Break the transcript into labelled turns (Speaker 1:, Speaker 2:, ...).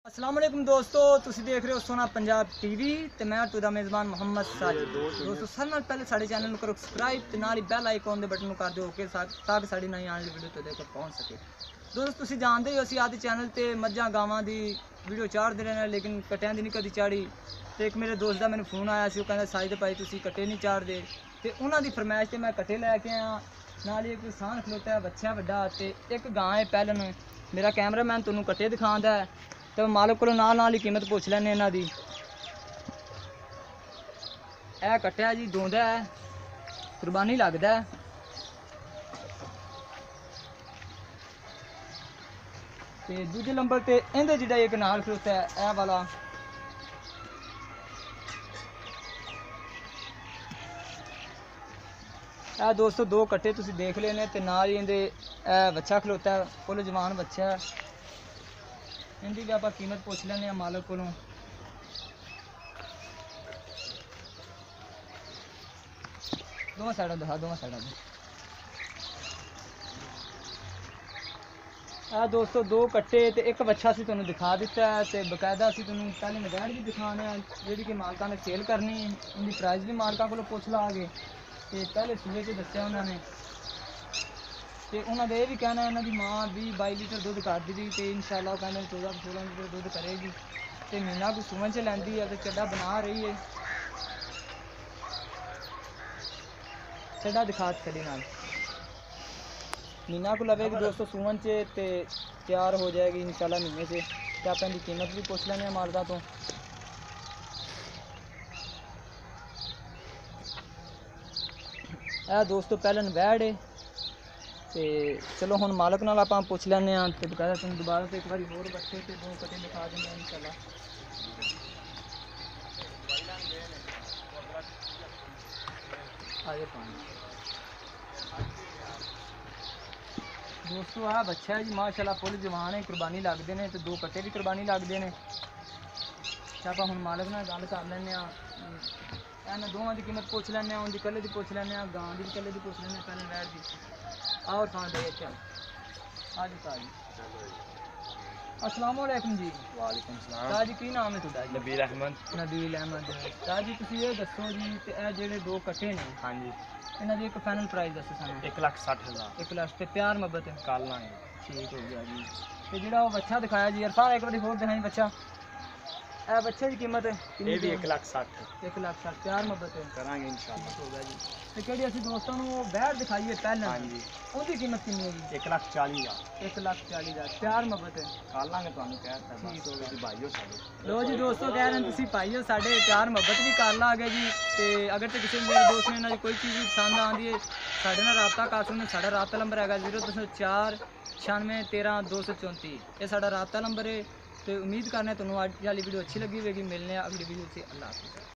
Speaker 1: अस्सलाम वालेकुम दोस्तों, तुसी देख रहे हो सोना पंजाब टीवी ते मैं तुहाडा मेज़बान मोहम्मद साजिद। दोस्तों सारे नाल पहले साडे चैनल नूं करो सबसक्राइब ते नाल ही बैल आइकॉन दे बटन नूं कर दिओ ओके ताकि साडी नई आने वाली वीडियो तुहाडे तक पहुंच सके। दोस्तों तुसी जानदे हो असीं आदि चैनल ते मज्जां गावां दी वीडियो चाढ़दे रहने लेकिन कट्टियां दी नहीं कदी चाढ़ी। ते एक मेरे दोस्त दा मैनूं फोन आया सी, ओह कहंदा साजिद भाई तुसी कट्टे नहीं चाढ़दे ते उन्हां दी फरमाइश ते मैं कट्टे लैके आया। नाल ही एक किसान खलोता है बच्चा वड्डा ते एक गां है पैलन। मेरा कैमरामैन तुहानूं कट्टे दिखांदा है तो मालिक को नाल ही कीमत पुछ लैने इन्हां दी। यह कट्टिया जी दोंदा है, कुर्बानी लगदा है। ते दूजे नंबर ते इहदे जिहड़ा एक नाल खलोता है यह वाला दोस्तों दो कट्टे तुसीं देख लेने ते नाल ही इहदे बच्चा खलोता है, फुल जवान बच्चा है। इनकी भी आप कीमत पूछ लेने मालिक को। दोवां साइडों दिखा, दोवां साइडों दोस्तों दो कट्टे ते एक बच्चा असीं तुहानूं दिखा दिता है ते बकायदा असीं तुहानूं पहले नगैड़ भी दिखाने जिहड़ी कि मालकां ने सेल करनी है। इनकी प्राइस भी मालकां कोलों पुछ लांगे ते पहले सूबे च दस्सिया उन्होंने ते उन्होंने ये भी कहना है इन्हों की माँ 20-22 लीटर दुध करती थी तो इंशाअल्लाह कहते 14-16 लीटर दुध करेगी तो महीना को सुवन च लैंदी है तो चड्डा बना रही है। चड्डा दिखा थली नाल महीना को लवेगी दोस्तों सुवन च ते तैयार हो जाएगी इंशाअल्लाह महीने से। तो आप इनकी कीमत भी पूछ लेने मालदा तो। दोस्तों पहले नवैड़ है ते चलो हुण मालक नाल आपां पुछ लैने ते बकायदा तुहानूं दोबारा तो एक बार होर बच्चे ते दो कट्टे दिखा देंगे इंशाअल्लाह। आगे पानी दोस्तों आ बच्चा है जी माशाअल्लाह फुल जवान है, कुर्बानी लगते हैं तो दो कट्टे भी कुर्बानी लगते हैं। आपां हुण मालक नाल गल कर लैने इन्हां दोवां दी कीमत पुछ लैने उनकी कल्ले दी पुछ लैने गां दी भी कल्ले दी पुछ लैने पहले वैड़ दी। और खान दे चल आज ताजी। अस्सलाम वालेकुम जी।
Speaker 2: वालेकुम सलाम।
Speaker 1: ताजी की नाम है तुहाडा?
Speaker 2: नबील अहमद।
Speaker 1: नबील अहमद। ताजी तुसीं ये दसो जी ते ए जेहड़े दो कट्टे ने
Speaker 2: हाँ जी
Speaker 1: इन्हां दी एक फाइनल प्राइस दसो सानूं।
Speaker 2: 1,60,000
Speaker 1: 1 लाख ते प्यार मोहब्बत
Speaker 2: कर लांगे।
Speaker 1: ठीक हो गया जी। ते जेहड़ा वो बच्चा दिखाया जी अरफान एक बार होर दिखाई बच्चा ए बच्चे की कीमत
Speaker 2: ये भी 1,60,000
Speaker 1: 1 लाख 60 प्यार मोहब्बत
Speaker 2: करांगे इंशाल्लाह।
Speaker 1: हो गया जी। तो केड़ी असीं दोस्तों नूं बैठ दिखाइए पहले
Speaker 2: हाँ जी
Speaker 1: उनकी कीमत कितनी है जी?
Speaker 2: 1,40,000
Speaker 1: 1,40,000 प्यार मोहब्बत
Speaker 2: कर लांगे तुहानूं कहता है
Speaker 1: ठीक हो
Speaker 2: बस
Speaker 1: गया।
Speaker 2: भाईओ साडे।
Speaker 1: लो जी दोस्तों कह रहे हैं तुसीं भाईओ साडे प्यार मोहब्बत भी कर लागे जी। ते अगर तो किसी मेरे दोस्त ने इन्हां दी कोई चीज़ पसंद आंदी है साडे नाल राबता कर सकदे। साडा राबता नंबर हैगा 0204 96 13 234। ये साडा राबता नंबर है। तो उम्मीद करने तुहानूं अज वाली वीडियो अच्छी लगी होगी। मिलने अगली वीडियो से। अल्लाह हाफिज़।